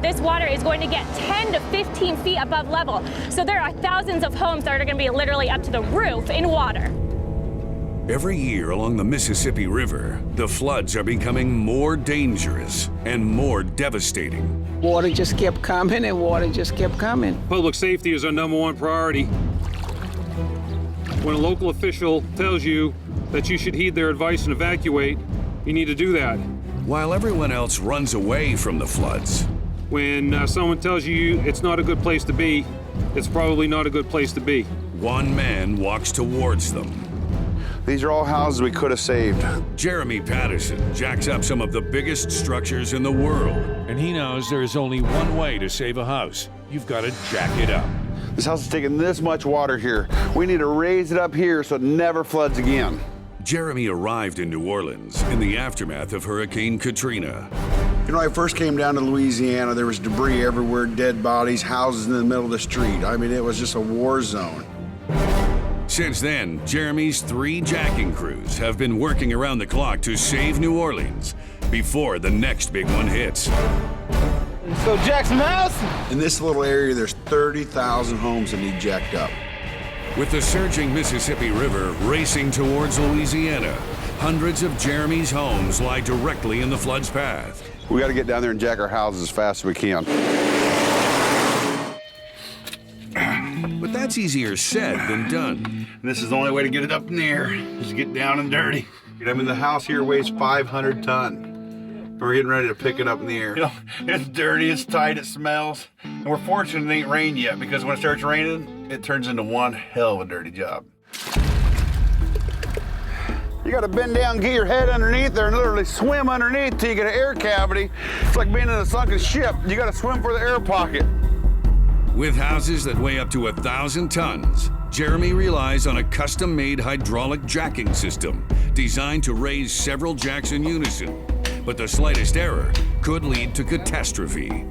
this water is going to get 10 to 15 feet above level. So there are thousands of homes that are going to be literally up to the roof in water. Every year along the Mississippi River, the floods are becoming more dangerous and more devastating. Water just kept coming and water just kept coming. Public safety is our #1 priority. When a local official tells you that you should heed their advice and evacuate, you need to do that. While everyone else runs away from the floods, When someone tells you it's not a good place to be, it's probably not a good place to be. one man walks towards them. These are all houses we could have saved. Jeremy Patterson jacks up some of the biggest structures in the world. And he knows there is only one way to save a house. You've got to jack it up. This house is taking this much water here. We need to raise it up here so it never floods again. Jeremy arrived in New Orleans in the aftermath of Hurricane Katrina. You know, I first came down to Louisiana, there was debris everywhere, dead bodies, houses in the middle of the street. I mean, it was just a war zone. Since then, Jeremy's 3 jacking crews have been working around the clock to save New Orleans before the next big one hits. So Jackson House? In this little area, there's 30,000 homes that need jacked up. With the surging Mississippi River racing towards Louisiana, hundreds of Jeremy's homes lie directly in the flood's path. We got to get down there and jack our houses as fast as we can. But that's easier said than done. This is the only way to get it up in the air, is to get down and dirty. I mean, the house here weighs 500 tons. We're getting ready to pick it up in the air. You know, it's dirty, it's tight, it smells. And we're fortunate it ain't rained yet, because when it starts raining, it turns into one hell of a dirty job. You gotta bend down, get your head underneath there, and literally swim underneath till you get an air cavity. It's like being in a sunken ship. You gotta swim for the air pocket. With houses that weigh up to 1,000 tons, Jeremy relies on a custom-made hydraulic jacking system designed to raise several jacks in unison. But the slightest error could lead to catastrophe.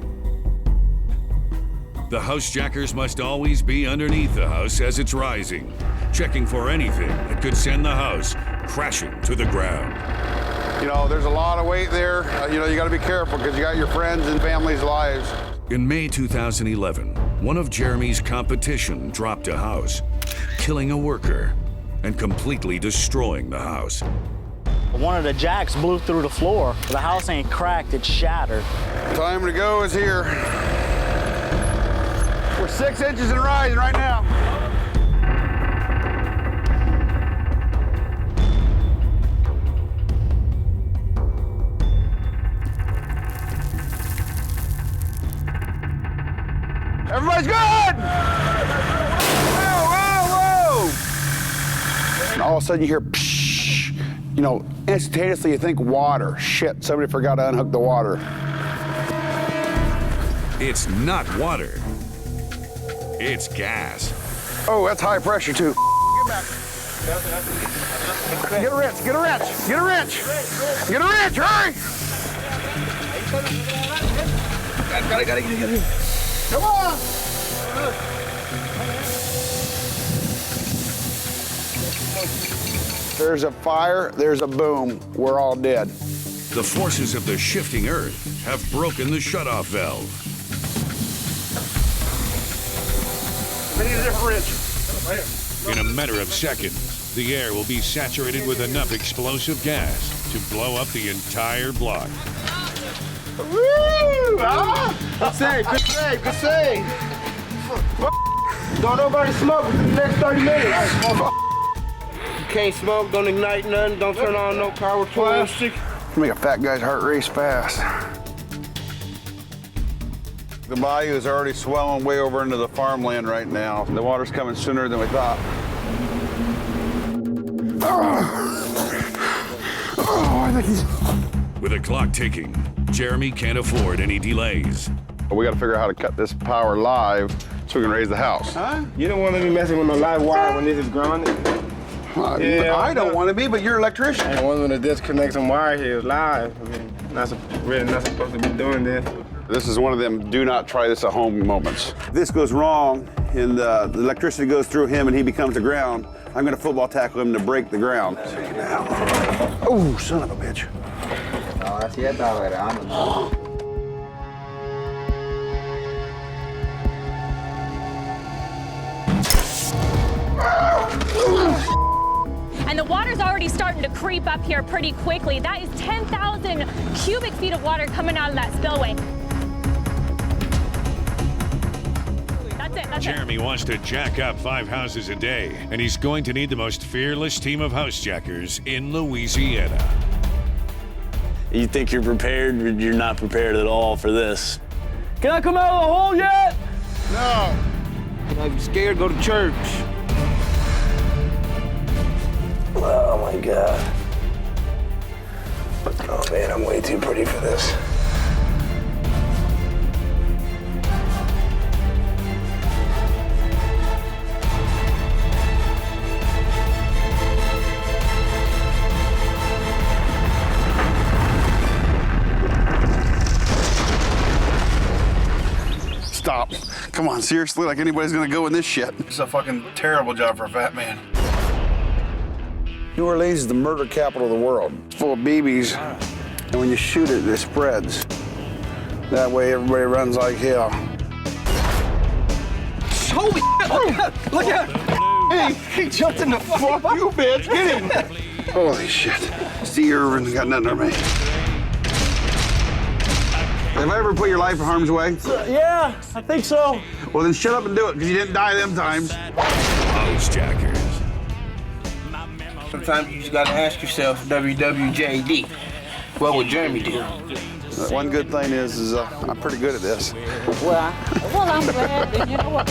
The house jackers must always be underneath the house as it's rising, checking for anything that could send the house crashing to the ground. You know, there's a lot of weight there. You know, you got to be careful because you got your friends and family's lives. In May 2011, one of Jeremy's competition dropped a house, killing a worker and completely destroying the house. One of the jacks blew through the floor. The house ain't cracked, it's shattered. Time to go is here. We're 6 inches and rising right now. Everybody's good! Whoa, whoa, whoa! And all of a sudden you hear psh, you know, instantaneously you think water. Shit, somebody forgot to unhook the water. It's not water. It's gas. Oh, that's high pressure too. Get back. Get a wrench, get a wrench, get a wrench. Get a wrench, hurry! Got it. Come on! There's a fire, there's a boom, we're all dead. The forces of the shifting earth have broken the shutoff valve. We need a different wrench. In a matter of seconds, the air will be saturated with enough explosive gas to blow up the entire block. Woo! Ah! Good save, good save, good save. Don't nobody smoke within the next 30 minutes. You can't smoke, don't ignite nothing, don't turn on no power tools. Make a fat guy's heart race fast. The bayou is already swelling way over into the farmland right now. The water's coming sooner than we thought. Oh, I think he's... With the clock ticking, Jeremy can't afford any delays. We got to figure out how to cut this power live so we can raise the house. Huh? You don't want to be messing with no live wire when this is grounded. Yeah, I don't want to be, but you're an electrician. I want to disconnect some wire here live. I mean, really not supposed to be doing this. This is one of them do not try this at home moments. If this goes wrong and the electricity goes through him and he becomes the ground, I'm going to football tackle him to break the ground. Oh, son of a bitch. And the water's already starting to creep up here pretty quickly. That is 10,000 cubic feet of water coming out of that spillway. That's it. Jeremy wants to jack up 5 houses a day, and he's going to need the most fearless team of housejackers in Louisiana. You think you're prepared, you're not prepared at all for this. Can I come out of the hole yet? No. I'm scared to go to church. Oh my God. Oh man, I'm way too pretty for this. Stop. Come on, seriously, like anybody's gonna go in this shit. It's a fucking terrible job for a fat man. New Orleans is the murder capital of the world. It's full of BBs, and when you shoot it, it spreads. That way, everybody runs like hell. Holy shit, look at Hey, he jumped in the fuck you, bitch. Get him. Holy shit. Steve Irwin got nothing on me. Have I ever put your life in harm's way? Yeah, I think so. Well, then shut up and do it, because you didn't die them times. Housejackers. Sometimes you just gotta ask yourself, WWJD, what would Jeremy do? One good thing is I'm pretty good at this. Well, I'm glad that, you know what?